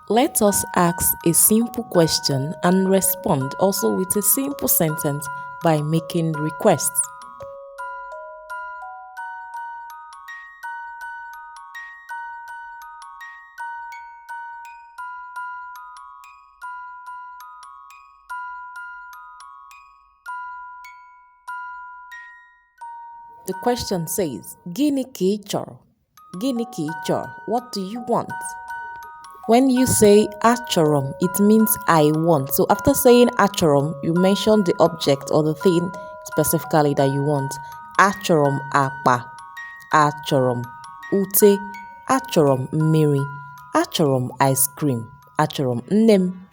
Let us ask a simple question and respond also with a simple sentence by making requests. The question says, Gini ki chor? Gini ki chor? What do you want? When you say achorum, it means I want. So after saying achorum, you mention the object or the thing specifically that you want. Achorum akpa, achorum ute, achorum mmiri, achorum ice cream, achorum nnem.